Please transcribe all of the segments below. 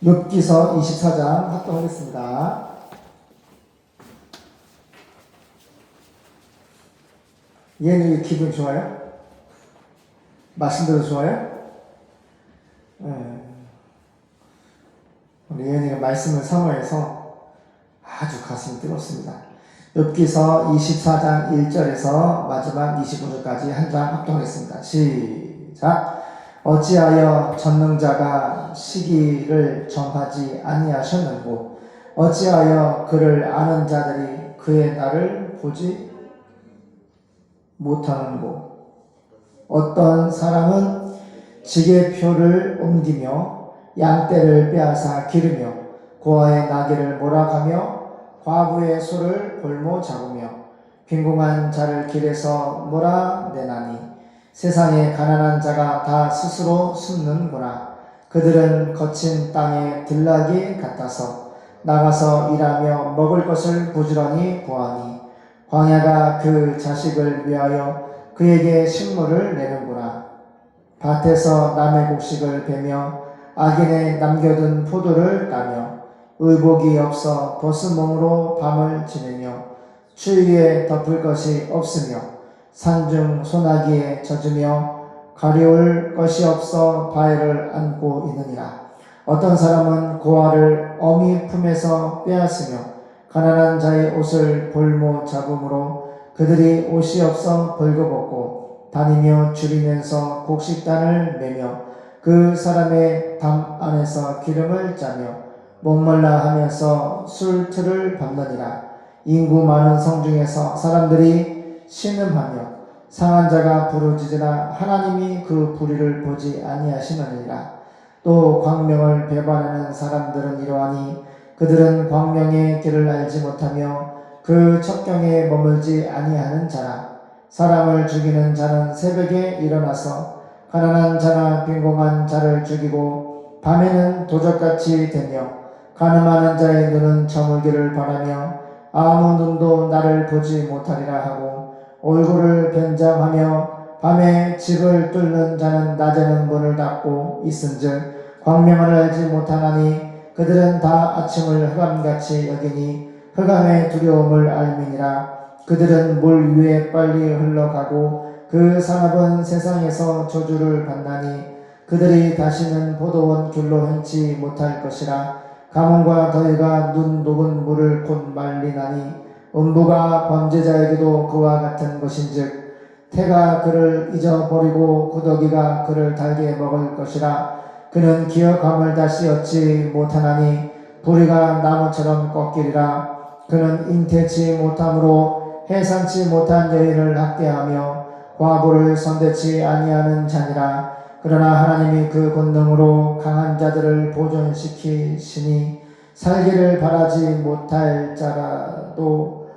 욥기서 24장 합동하겠습니다. 얘는 기분 좋아요? 말씀대로 좋아요? 우리 예은이가 말씀을 사모해서 아주 가슴이 뜨겁습니다. 욥기서 24장 1절에서 마지막 25절까지 한 장 합동하겠습니다. 시작. 어찌하여 전능자가 시기를 정하지 아니하셨는고 어찌하여 그를 아는 자들이 그의 날을 보지 못하는고 어떤 사람은 지게표를 옮기며 양떼를 빼앗아 기르며 고아의 나귀를 몰아가며 과부의 소를 볼모 잡으며 빈궁한 자를 길에서 몰아내나니 세상에 가난한 자가 다 스스로 숨는구나. 그들은 거친 땅에 들락이 같아서 나가서 일하며 먹을 것을 부지런히 구하니 광야가 그 자식을 위하여 그에게 식물을 내는구나. 밭에서 남의 곡식을 베며 악인의 남겨둔 포도를 따며 의복이 없어 벗은 몸으로 밤을 지내며 추위에 덮을 것이 없으며 산중 소나기에 젖으며 가려울 것이 없어 바위를 안고 있느니라. 어떤 사람은 고아를 어미 품에서 빼앗으며 가난한 자의 옷을 볼모 잡음으로 그들이 옷이 없어 벌거벗고 다니며 줄이면서 곡식단을 매며 그 사람의 담 안에서 기름을 짜며 목말라 하면서 술틀을 밟느니라. 인구 많은 성 중에서 사람들이 신음하며 상한 자가 부르짖으나 하나님이 그 불의를 보지 아니하시느니라. 또 광명을 배반하는 사람들은 이러하니 그들은 광명의 길을 알지 못하며 그 첩경에 머물지 아니하는 자라. 사람을 죽이는 자는 새벽에 일어나서 가난한 자나 빈궁한 자를 죽이고 밤에는 도적같이 되며 가늠하는 자의 눈은 저물기를 바라며 아무 눈도 나를 보지 못하리라 하고 얼굴을 변장하며 밤에 집을 뚫는 자는 낮에는 문을 닫고 있은즉 광명을 알지 못하나니 그들은 다 아침을 흑암같이 여기니 흑암의 두려움을 알미니라. 그들은 물 위에 빨리 흘러가고 그 산업은 세상에서 저주를 받나니 그들이 다시는 포도원 귤로 흔치 못할 것이라. 가뭄과 더위가 눈 녹은 물을 곧 말리나니 음부가 범죄자에게도 그와 같은 것인즉 태가 그를 잊어버리고 구더기가 그를 달게 먹을 것이라. 그는 기억함을 다시 얻지 못하나니 부리가 나무처럼 꺾이리라. 그는 잉태치 못함으로 해산치 못한 여인을 학대하며 과부를 선대치 아니하는 자니라. 그러나 하나님이 그 권능으로 강한 자들을 보존시키시니 살기를 바라지 못할 자라도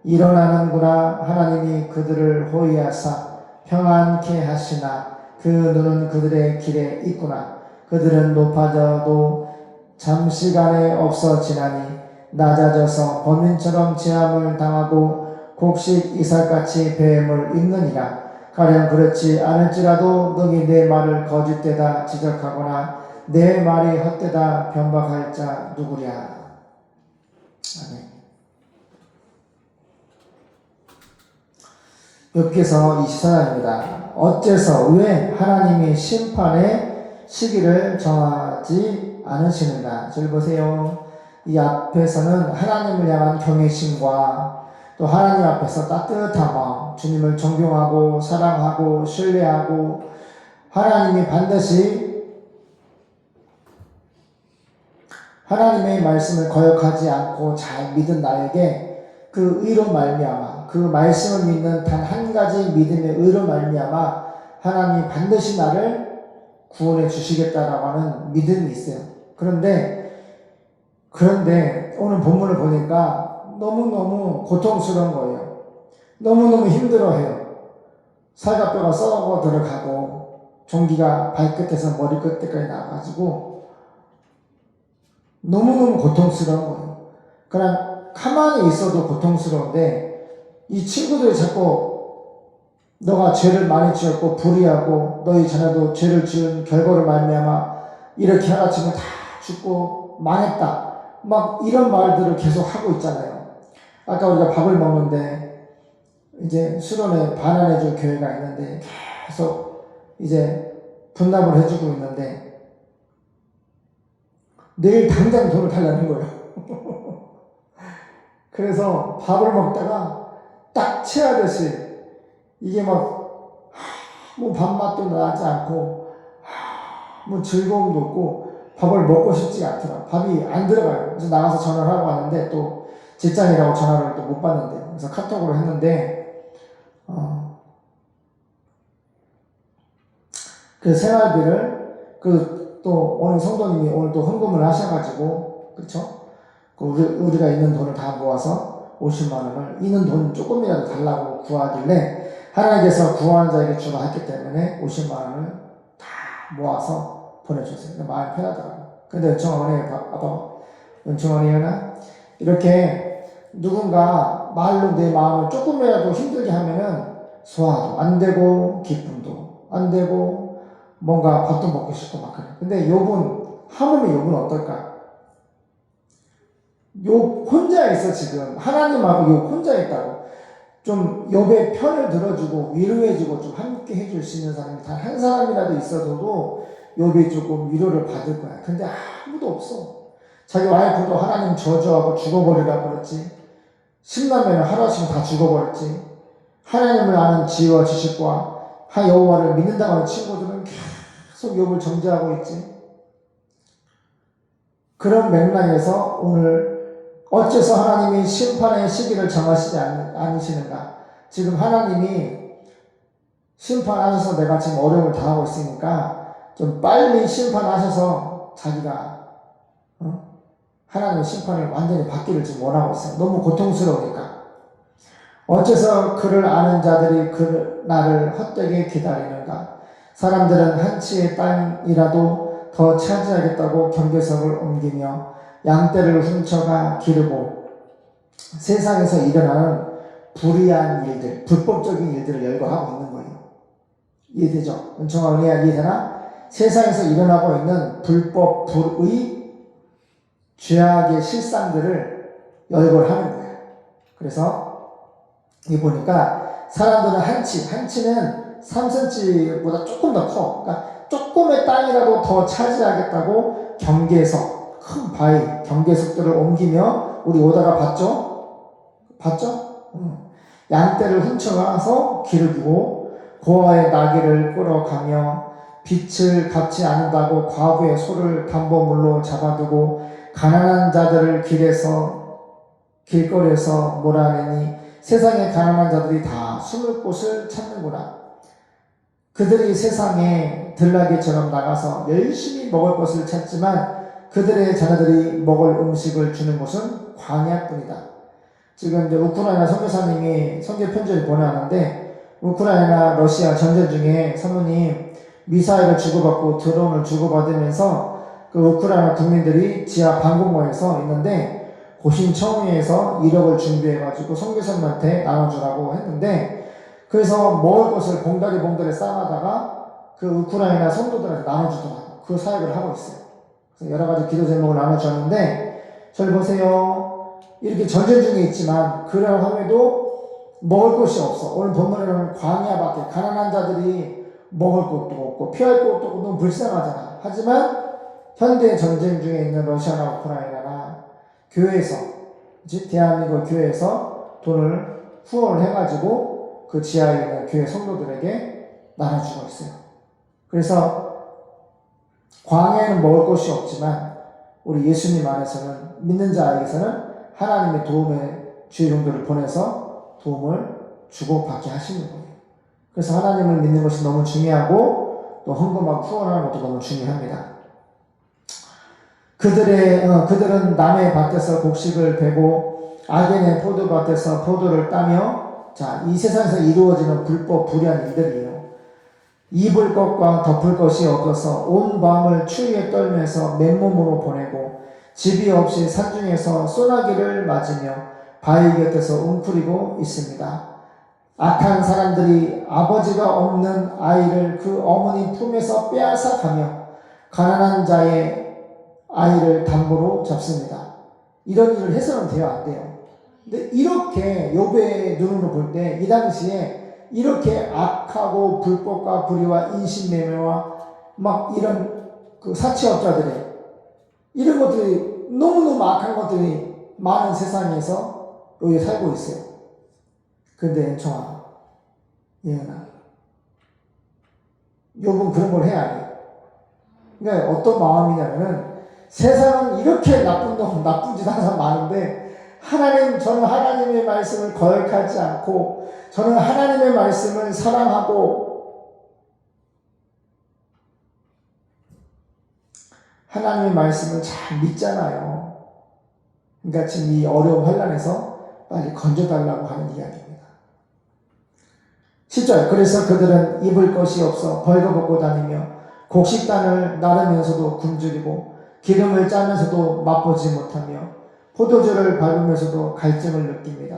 일어나는구나. 하나님이 그들을 호위하사 평안케 하시나 그 눈은 그들의 길에 있구나. 그들은 높아져도 잠시간에 없어지나니 낮아져서 범인처럼 제함을 당하고 곡식 이삭같이 뱀을 입느니라. 가령 그렇지 않을지라도 능히 내 말을 거짓되다 지적하거나 내 말이 헛되다 변박할 자 누구랴. 아멘. 욥기서 24장입니다. 어째서 왜 하나님이 심판의 시기를 정하지 않으시는가? 잘 보세요. 이 앞에서는 하나님을 향한 경외심과 또 하나님 앞에서 따뜻한 마음, 주님을 존경하고 사랑하고 신뢰하고 하나님이 반드시 하나님의 말씀을 거역하지 않고 잘 믿은 나에게 그 의로 말미암아 그 말씀을 믿는 단 한 가지 믿음의 의로 말미암아 하나님이 반드시 나를 구원해 주시겠다라고 하는 믿음이 있어요. 그런데 오늘 본문을 보니까 너무너무 고통스러운 거예요. 너무너무 힘들어해요. 살갑뼈가 썩어 들어가고 종기가 발끝에서 머리끝까지 나와가지고 너무너무 고통스러운 거예요. 그냥 가만히 있어도 고통스러운데 이 친구들이 자꾸 너가 죄를 많이 지었고 불의하고 너희 자녀도 죄를 지은 결과로 말미암아 이렇게 하라치면 다 죽고 망했다. 막 이런 말들을 계속 하고 있잖아요. 아까 우리가 밥을 먹는데 이제 수련회 반환해줄 교회가 있는데 계속 이제 분납을 해주고 있는데 내일 당장 돈을 달라는 거예요. 그래서 밥을 먹다가 딱 체하듯이 이게 막 뭐 밥맛도 나지 않고 뭐 즐거움도 없고 밥을 먹고 싶지 않더라. 밥이 안 들어가요. 그래서 나가서 전화를 하고 왔는데 또 직장이라고 전화를 또 못 받는데요. 그래서 카톡으로 했는데 그 생활비를 또 오늘 성도님이 오늘 또 헌금을 하셔가지고 그렇죠? 우리가 있는 돈을 다 모아서 50만 원을 있는 돈 조금이라도 달라고 구하길래 하나님께서 구하는 자에게 주라 했기 때문에 50만 원을 다 모아서 보내줬어요. 마음이 편하더라고요. 근데 은총어머니 아빠 은총어머니나 이렇게 누군가 말로 내 마음을 조금이라도 힘들게 하면은 소화도 안 되고 기쁨도 안 되고 뭔가 밥도 먹고 싶고 막 그래. 근데 하물며 욥은 어떨까? 욥 혼자 있어 지금. 하나님하고 욥 혼자 있다고. 좀 욥의 편을 들어주고 위로해주고 좀 함께 해줄 수 있는 사람이 단 한 사람이라도 있어도 욥이 조금 위로를 받을 거야. 근데 아무도 없어. 자기 와이프도 하나님 저주하고 죽어버리라고 그랬지. 10남매는 하루아침에 다 죽어버렸지. 하나님을 아는 지혜와 지식과 여호와를 믿는다고 하는 친구들은 계속 욥을 정죄하고 있지. 그런 맥락에서 오늘 어째서 하나님이 심판의 시기를 정하시지 않으시는가? 지금 하나님이 심판하셔서 내가 지금 어려움을 당하고 있으니까 좀 빨리 심판하셔서 자기가 하나님의 심판을 완전히 받기를 지금 원하고 있어요. 너무 고통스러우니까. 어째서 그를 아는 자들이 나를 헛되게 기다리는가? 사람들은 한 치의 땅이라도 더 차지하겠다고 경계석을 옮기며 양떼를 훔쳐가 기르고 세상에서 일어나는 불의한 일들, 불법적인 일들을 열거하고 있는 거예요. 이해되죠? 은총아 은혜야 이해되나? 세상에서 일어나고 있는 불법, 불의, 죄악의 실상들을 열거하는 거예요. 그래서 이 보니까 사람들은 한치는 3cm보다 조금 더 커. 그러니까 조금의 땅이라도 더 차지하겠다고 경계석, 큰 바위, 경계석들을 옮기며 우리 오다가 봤죠? 양떼를 훔쳐가서 기르고 고아의 나귀를 끌어가며 빛을 갚지 않는다고 과부의 소를 담보물로 잡아두고 가난한 자들을 길거리에서 몰아내니 세상의 가난한 자들이 다 숨을 곳을 찾는구나. 그들이 세상에 들나귀처럼 나가서 열심히 먹을 것을 찾지만 그들의 자녀들이 먹을 음식을 주는 곳은 광야뿐이다. 지금 이제 우크라이나 선교사님이 선교 편지를 보내왔는데 우크라이나 러시아 전쟁 중에 사모님 미사일을 주고받고 드론을 주고받으면서 그 우크라이나 국민들이 지하 방공호에서 있는데 고신청회에서 1억을 준비해가지고 선교사님한테 나눠주라고 했는데 그래서 먹을 것을 봉다리 쌓아다가 그 우크라이나 성도들한테 나눠주더라고요. 그 사역을 하고 있어요. 그래서 여러 가지 기도 제목을 나눠줬는데 저를 보세요. 이렇게 전쟁 중에 있지만 그러함에도 먹을 것이 없어. 오늘 본문에는 광야밖에 가난한 자들이 먹을 것도 없고 피할 것도 없고 너무 불쌍하잖아. 하지만 현대 전쟁 중에 있는 러시아나 우크라이나나 교회에서 대한민국 교회에서 돈을 후원을 해가지고 그 지하에 있는 교회 성도들에게 나눠주고 있어요. 그래서 광야에는 먹을 것이 없지만 우리 예수님 안에서는 믿는 자에게서는 하나님의 도움의 주의 종들을 보내서 도움을 주고받게 하시는 거예요. 그래서 하나님을 믿는 것이 너무 중요하고 또 헌금하고 후원하는 것도 너무 중요합니다. 그들은 남의 밭에서 곡식을 베고 악인의 포도밭에서 포도를 따며 이 세상에서 이루어지는 불법 불의한 일들이에요. 입을 것과 덮을 것이 없어서 온 밤을 추위에 떨면서 맨몸으로 보내고 집이 없이 산중에서 소나기를 맞으며 바위 곁에서 웅크리고 있습니다. 악한 사람들이 아버지가 없는 아이를 그 어머니 품에서 빼앗아 가며 가난한 자의 아이를 담보로 잡습니다. 이런 일을 해서는 돼요, 안 돼요? 근데 이렇게 욥의 눈으로 볼 때 이 당시에 이렇게 악하고 불법과 불의와 인신매매와 막 이런 그 사채업자들의 이런 것들이 너무너무 악한 것들이 많은 세상에서 여기 살고 있어요. 근데 엔청아, 예은아, 욥은 그런 걸 해야 해. 그러니까 어떤 마음이냐면은 세상은 이렇게 나쁜 짓 하는 사람 많은데 저는 하나님의 말씀을 거역하지 않고 저는 하나님의 말씀을 사랑하고 하나님의 말씀을 잘 믿잖아요. 그러니까 지금 이 어려운 환난에서 빨리 건져달라고 하는 이야기입니다. 10절, 그래서 그들은 입을 것이 없어 벌거벗고 다니며 곡식단을 나르면서도 굶주리고 기름을 짜면서도 맛보지 못하며 포도주를 밟으면서도 갈증을 느낍니다.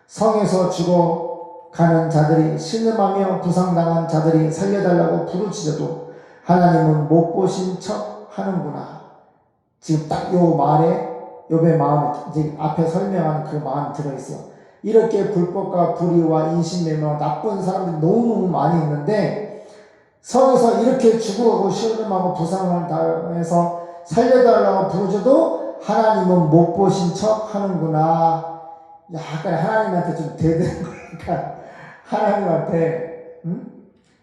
성에서 죽어가는 자들이 신음하며 부상당한 자들이 살려달라고 부르짖어도 하나님은 못 보신 척 하는구나. 지금 딱 요 말에 욥의 마음에 이제 앞에 설명한 그 마음이 들어있어요. 이렇게 불법과 불의와 인신매매와 나쁜 사람들이 너무너무 많이 있는데 성에서 이렇게 죽어가고 신음하고 부상을 당해서 살려달라고 부르짖어도 하나님은 못 보신 척 하는구나. 약간 하나님한테 좀 대드는 거니까 하나님한테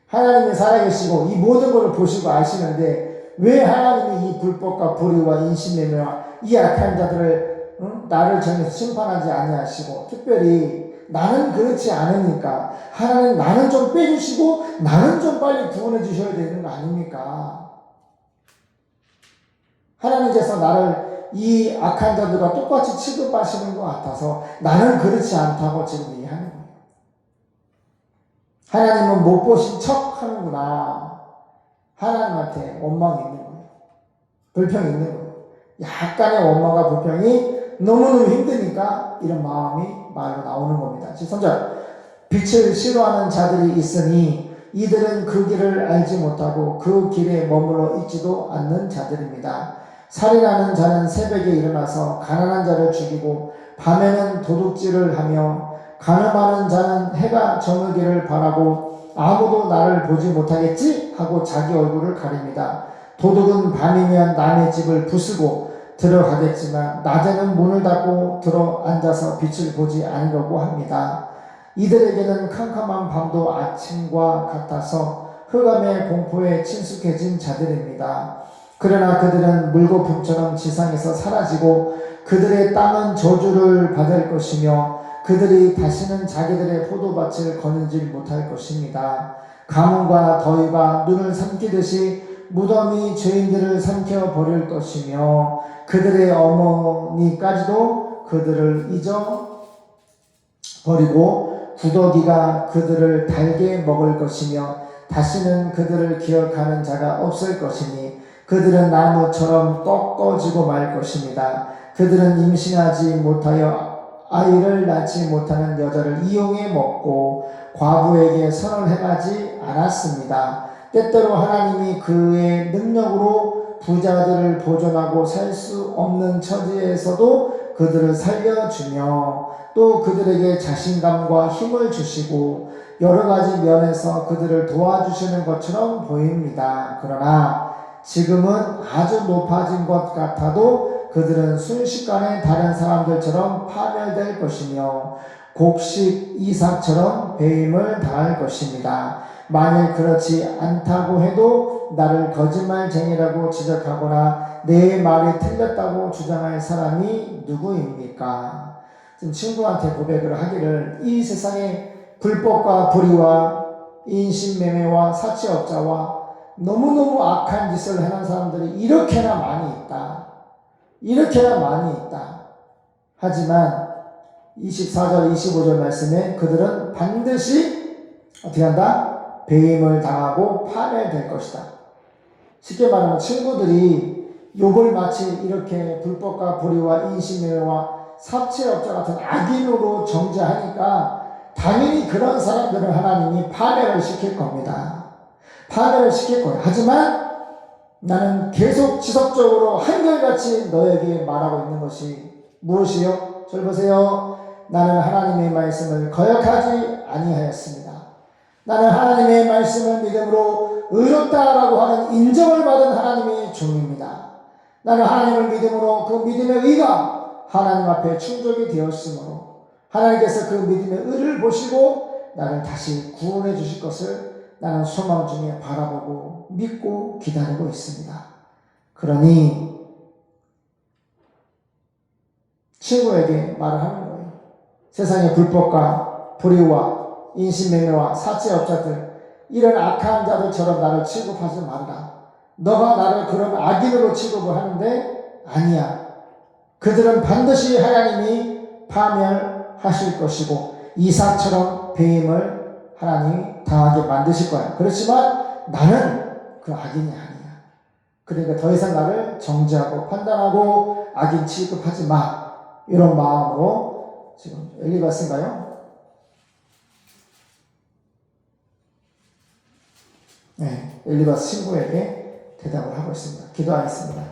하나님이 살아계시고 이 모든 것을 보시고 아시는데 왜 하나님이 이 불법과 불의와 인신매매와 이 악한 자들을 나를 정해서 심판하지 아니하시고 특별히 나는 그렇지 않으니까 하나님 나는 좀 빼주시고 나는 좀 빨리 구원해 주셔야 되는 거 아닙니까? 하나님께서 나를 이 악한 자들과 똑같이 취급하시는 것 같아서 나는 그렇지 않다고 지금 얘기하는 거예요. 하나님은 못 보신 척 하는구나. 하나님한테 원망이 있는 거예요. 불평이 있는 거예요. 약간의 원망과 불평이 너무너무 힘드니까 이런 마음이 말로 나오는 겁니다. 13절, 빛을 싫어하는 자들이 있으니 이들은 그 길을 알지 못하고 그 길에 머물러 있지도 않는 자들입니다. 살인하는 자는 새벽에 일어나서 가난한 자를 죽이고 밤에는 도둑질을 하며 간음하는 자는 해가 저물기를 바라고 아무도 나를 보지 못하겠지 하고 자기 얼굴을 가립니다. 도둑은 밤이면 남의 집을 부수고 들어가겠지만 낮에는 문을 닫고 들어 앉아서 빛을 보지 않으려고 합니다. 이들에게는 캄캄한 밤도 아침과 같아서 흑암의 공포에 친숙해진 자들입니다. 그러나 그들은 물거품처럼 지상에서 사라지고 그들의 땅은 저주를 받을 것이며 그들이 다시는 자기들의 포도밭을 거느질 못할 것입니다. 가뭄과 더위가 눈을 삼키듯이 무덤이 죄인들을 삼켜버릴 것이며 그들의 어머니까지도 그들을 잊어버리고 구더기가 그들을 달게 먹을 것이며 다시는 그들을 기억하는 자가 없을 것이니 그들은 나무처럼 꺾어지고 말 것입니다. 그들은 임신하지 못하여 아이를 낳지 못하는 여자를 이용해 먹고 과부에게 선을 행하지 않았습니다. 때때로 하나님이 그의 능력으로 부자들을 보존하고 살 수 없는 처지에서도 그들을 살려주며 또 그들에게 자신감과 힘을 주시고 여러 가지 면에서 그들을 도와주시는 것처럼 보입니다. 그러나 지금은 아주 높아진 것 같아도 그들은 순식간에 다른 사람들처럼 파멸될 것이며 곡식 이삭처럼 배임을 당할 것입니다. 만일 그렇지 않다고 해도 나를 거짓말쟁이라고 지적하거나 내 말이 틀렸다고 주장할 사람이 누구입니까? 지금 친구한테 고백을 하기를 이 세상에 불법과 불의와 인신매매와 사채업자와 너무너무 악한 짓을 해놓은 사람들이 이렇게나 많이 있다. 이렇게나 많이 있다. 하지만 24절 25절 말씀에 그들은 반드시 어떻게 한다? 배임을 당하고 파멸될 것이다. 쉽게 말하면 친구들이 욥을 마치 이렇게 불법과 불의와 인신매매와 사채업자 같은 악인으로 정죄하니까 당연히 그런 사람들을 하나님이 파멸을 시킬 겁니다. 파멸을 시킬 거예요. 하지만 나는 계속 지속적으로 한결같이 너에게 말하고 있는 것이 무엇이요? 절 보세요. 나는 하나님의 말씀을 거역하지 아니하였습니다. 나는 하나님의 말씀을 믿음으로 의롭다라고 하는 인정을 받은 하나님의 종입니다. 나는 하나님을 믿음으로 그 믿음의 의가 하나님 앞에 충족이 되었으므로 하나님께서 그 믿음의 의를 보시고 나를 다시 구원해 주실 것을 나는 소망 중에 바라보고 믿고 기다리고 있습니다. 그러니 친구에게 말을 하는 거예요. 세상의 불법과 불의와 인신매매와 사채업자들 이런 악한 자들처럼 나를 취급하지 말라. 너가 나를 그런 악인으로 취급을 하는데 아니야. 그들은 반드시 하나님이 파멸하실 것이고 이삭처럼 배임을 하나님이 당하게 만드실 거야. 그렇지만 나는 그 악인이 아니야. 그러니까 더 이상 나를 정죄하고 판단하고 악인 취급하지 마. 이런 마음으로 지금 엘리바스인가요? 네, 엘리바스 친구에게 대답을 하고 있습니다. 기도하겠습니다.